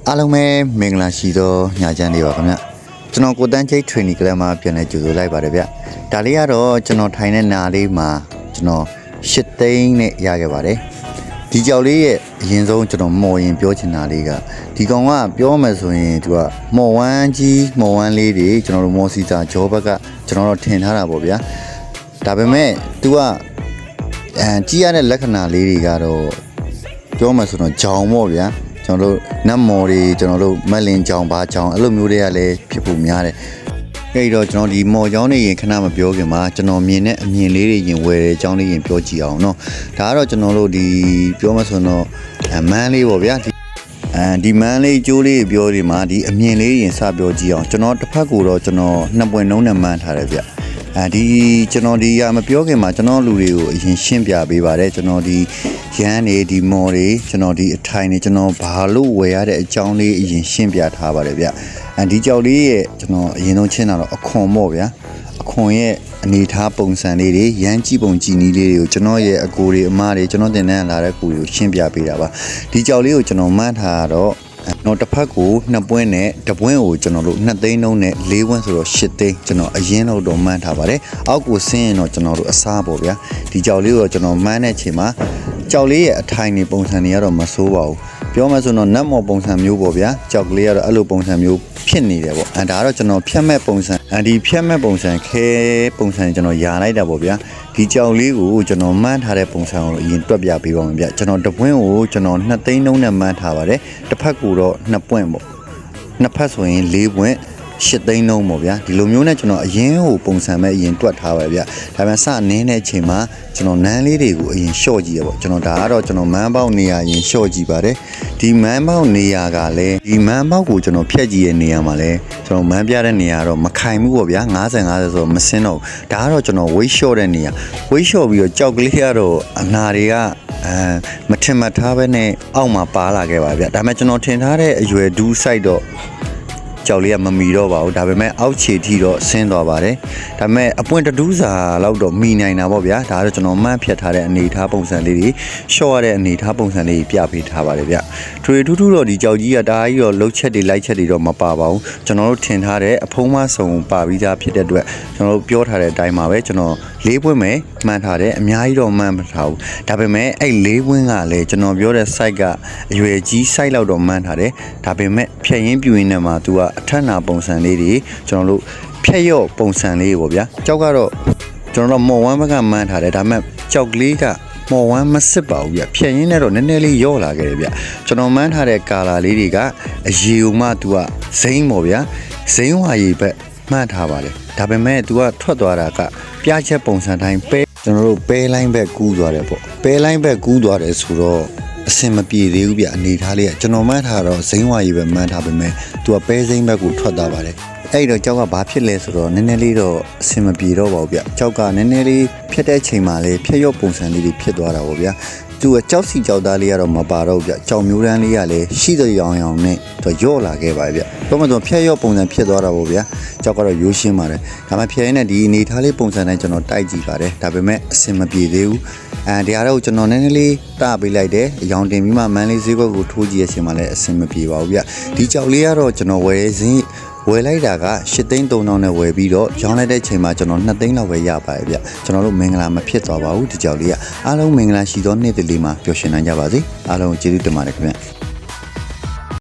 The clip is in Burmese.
အားလုံးပဲမင်္ဂလာရှိသောညချမ်းလေးပါခင်ဗျကျွန်တော်ကိုတန်းချိတ် training ကလပ်မှာပြန်လဲကြိုဆိုလိုက်ပါတယ်ဗျဒါလေးကတော့ကျွန်တော်ထိုင်တဲ့နာလေးမှာကျွန်တော်8သိန်းနဲ့ရခဲ့ပါတယ်ဒီကြောက်လေးရဲ့အရင်ဆုံးကျွန်တော်မော်ရင်ပြောချင်တာလေးကဒီကောင်ကပြောမယ်ဆိုရင်သူကမော်ဝမ်းကြီးမော်ဝမ်းလေးတွေကျွန်တော်တို့မော်စီစာဂျောဘက်ကကျွန်တော်တို့ထင်ထားတာပေါ့ဗျာဒါပေမဲ့သူကကြီးရတဲ့လက္ခဏာလေးတွေကတော့ပြောမှဆိုတော့ဂျောင်ပေါ့ဗျာကျွန်တော်တို့နတ်မော်တွေကျွန်တော်တို့မက်လင်ဂျောင်ဘာဂျောင်အဲ့လိုမျိုးတွေကလည်းဖြစ်ဖို့များတယ်အဲ့တော့ကျွန်တော်ဒီမော်ဂျောင်းတွေရင်ခဏမပြောခင်မှာကျွန်တော်မြင်တဲ့အမြင်လေးတွေရင်ဝယ်တဲ့အကြောင်းလေးရင်ပြောကြည့်အောင်เนาะဒါကတော့ကျွန်တော်တို့ဒီပြောမှဆိုတော့မန်းလေးပေါ့ဗျာဒီမန်းလေးကျိုးလေးပြောဒီမှာဒီအမြင်လေးရင်စပြောကြည့်အောင်ကျွန်တော်တစ်ဖက်ကိုတော့ကျွန်တော်နှစ်ပွင့်နှုံးနဲ့မှန်းထားတယ်ဗျဒီကျွန်တော်ဒီရမပြောခင်မှာကျွန်တော်လူတွေကိုအရင်ရှင်းပြပေးပါတယ်ကျွန်တော်ဒီရန်နေဒီမော်တွေကျွန်တော်ဒီအထိုင်နေကျွန်တော်ဘာလို့ဝယ်ရတဲ့အကြောင်းလေးအရင်ရှင်းပြထားပါတယ်ဗျဒီကြောက်လေးရဲ့ကျွန်တော်အရင်ဆုံးရှင်းတာတော့အခွန်ပေါ့ဗျာအခွန်ရဲ့အနေထားပုံစံလေးတွေရန်ကြည့်ပုံကြည်နည်းလေးတွေကိုကျွန်တော်ရဲ့အကိုတွေအမတွေကျွန်တော်တင်တဲ့လာတဲ့ကိုတွေကိုရှင်းပြပေးတာပါဒီကြောက်လေးကိုကျွန်တော်မှန်းထားတော့တော့တစ်ဖက်ကို2ပွင့်နဲ့တစ်ပွင့်ကိုကျွန်တော်တို့2သိန်းနှုန်းနဲ့4ပွင့်ဆိုတော့8သိန်းကျွန်တော်အရင်တော့မှန်းထားပါတယ်အောက်ကိုဆင်းရင်တော့ကျွန်တော်တို့အစားပေါ့ဗျာဒီကြောက်လေးကိုကျွန်တော်မှန်းတဲ့ချိန်မှာကြောက်လေးရဲ့အထိုင်နေပုံစံတွေကတော့မဆိုးပါဘူးပြောမှဆိုတော့နတ်မော်ပုံစံမျိုးပေါ့ဗျာကြောက်ကလေးကတော့အဲ့လိုပုံစံမျိုးဖြစ်နေတယ်ပေါ့ဒါကတော့ကျွန်တော်ဖြတ်မဲ့ပုံစံဒီဖြတ်မဲ့ပုံစံခဲပုံစံကျွန်တော်ယာလိုက်တာပေါ့ဗျာဒီကြောက်လေးကိုကျွန်တော်မှန်းထားတဲ့ပုံစံကိုအရင်တွက်ပြပေးပါမယ်ဗျကျွန်တော်တစ်ပွင့်ကိုကျွန်တော်2သိန်းနှုန်းနဲ့မှန်းထားပါတယ်တစ်ဖက်ကိုတော့2ပွင့်ပေါ့နှစ်ဖက်ဆိုရင်4ပွင့်8သိန်းနှုန်းပေါ့ဗျာဒီလိုမျိုးနဲ့ကျွန်တော်အရင်ဟိုပုံစံမဲ့အရင်တွက်ထားပါဗျာဒါပေမဲ့စနင်းတဲ့အချိန်မှာကျွန်တော်နန်းလေးတွေကိုအရင်လျှော့ကြည့်ရပေါ့ကျွန်တော်ဒါကတော့ကျွန်တော်မန်းပေါက်နေရာရင်လျှော့ကြည့်ပါတယ်ဒီမန်းပေါက်နေရာကလည်းဒီမန်းပေါက်ကိုကျွန်တော်ဖြတ်ကြည့်ရဲ့နေရာမှာလည်းကျွန်တော်မန်းပြတဲ့နေရာတော့မခိုင်ဘူးပေါ့ဗျာ50ဆိုတော့မစင်းတော့ဒါကတော့ကျွန်တော် weight short တဲ့နေရာ weight short ပြီးတော့ကြောက်ကလေးကတော့အနာတွေကမထင်မှတ်ထားပဲနဲ့အောက်မှာပါလာခဲ့ပါဗျာဒါပေမဲ့ကျွန်တော်ထင်ထားတဲ့အရွယ်ဒူးဆိုင်တော့ကြောက်လေးကမမီတော့ပါဘူးဒါပေမဲ့အောက်ခြေထိတော့ဆင်းသွားပါတယ်ဒါပေမဲ့အပွင့်တူးစာလောက်တော့မီနိုင်တာပေါ့ဗျာဒါကတော့ကျွန်တော်မှတ်ဖြတ်ထားတဲ့အနေထားပုံစံလေးတွေရှော့ရတဲ့အနေထားပုံစံလေးပြပေးထားပါတယ်ဗျထွေထူးထူးတော့ဒီကြောက်ကြီးကဒါကြီးတော့လှုပ်ချက်တွေလိုက်ချက်တွေတော့မပါပါဘူးကျွန်တော်တို့ထင်ထားတဲ့အဖုံးမဆုံပါပြီးသားဖြစ်တဲ့အတွက်ကျွန်တော်တို့ပြောထားတဲ့အတိုင်းပါပဲကျွန်တော်၄ပွင့်ပဲမှန်ထားတယ်အများကြီးတော့မှန်မထားဘူးဒါပေမဲ့အဲ့၄ပွင့်ကလည်းကျွန်တော်ပြောတဲ့ site ကအရွယ်ကြီး site လောက်တော့မှန်ထားတယ်ဒါပေမဲ့ဖြတ်ရင်းပြူရင်းနဲ့မှာ तू ကအထက်နာပုံစံလေးတွေကျွန်တော်တို့ဖြက်ရော့ပုံစံလေးပေါ့ဗျာကြောက်ကတော့ကျွန်တော်တို့မော်ဝမ်းဘက်ကမှန်းထားတယ်ဒါပေမဲ့ကြောက်ကလေးကမော်ဝမ်းမစစ်ပါဘူးဗျဖြက်ရင်းနဲ့တော့နည်းနည်းလေးရော့လာခဲ့တယ်ဗျကျွန်တော်မှန်းထားတဲ့ကာလာလေးတွေကအရေုံမှ तू ကဇိမ်းပေါ့ဗျာဇိမ်းဝါရီဘက်မှန်းထားပါတယ်ဒါပေမဲ့ तू ကထွက်သွားတာကပြားချက်ပုံစံတိုင်းပဲကျွန်တော်တို့ပဲလိုင်းဘက်ကူးသွားတယ်ပေါ့ပဲလိုင်းဘက်ကူးသွားတယ်ဆိုတော့အစင်မပြေသေးဘူးဗျအနေထားလေးကကျွန်တော်မှန်းထားတော့ဇိမ်းဝါရီပဲမှန်းထားပေမဲ့ तू ကပဲစိမ်းဘက်ကိုထွက်သွားပါတယ်အဲ့တော့ကြောက်ကဘာဖြစ်လဲဆိုတော့နည်းနည်းလေးတော့အစင်မပြေတော့ပါဘူးဗျကြောက်ကနည်းနည်းလေးဖြတ်တဲ့ချိန်မှာလေဖြတ်ရော့ပုံစံလေးတွေဖြစ်သွားတာပေါ့ဗျာသူကကြောက်စီကြောက်သားလေးကတော့မပါတော့ဘူးဗျကြောက်မျိုးတန်းလေးကလည်းရှိတဲ့ရောင်ရောင်နဲ့တော့ရော့လာခဲ့ပါဗျတော့မှတော့ဖြတ်ရော့ပုံစံဖြစ်သွားတာပေါ့ဗျာကြောက်ကတော့ရိုးရှင်းပါတယ်ဒါမှဖြတ်ရင်းနဲ့ဒီအနေထားလေးပုံစံနဲ့ကျွန်တော်တိုက်ကြည့်ပါတယ်ဒါပေမဲ့အစင်မပြေသေးဘူးဒီအားတော့ကျွန်တော်နည်းနည်းလေးတပေးလိုက်တယ်အယောင်တင်ပြီးမှမန်းလေးဈေးကွက်ကိုထိုးကြည့်ရချိန်မှာလည်းအစင်မပြေပါဘူးဗျဒီကြောက်လေးကတော့ကျွန်တော်ဝယ်လိုက်တာက8သိန်း3000နဲ့ဝယ်ပြီးတော့ရောင်းလိုက်တဲ့ချိန်မှာကျွန်တော်2သိန်းလောက်ပဲရပါတယ်ဗျကျွန်တော်တို့မင်္ဂလာမဖြစ်သွားပါဘူးဒီကြောက်လေးကအားလုံးမင်္ဂလာရှိသောနေ့တလေးမှာပျော်ရွှင်နိုင်ကြပါစေအားလုံးကျေးဇူးတင်ပါတယ်ခင်ဗျ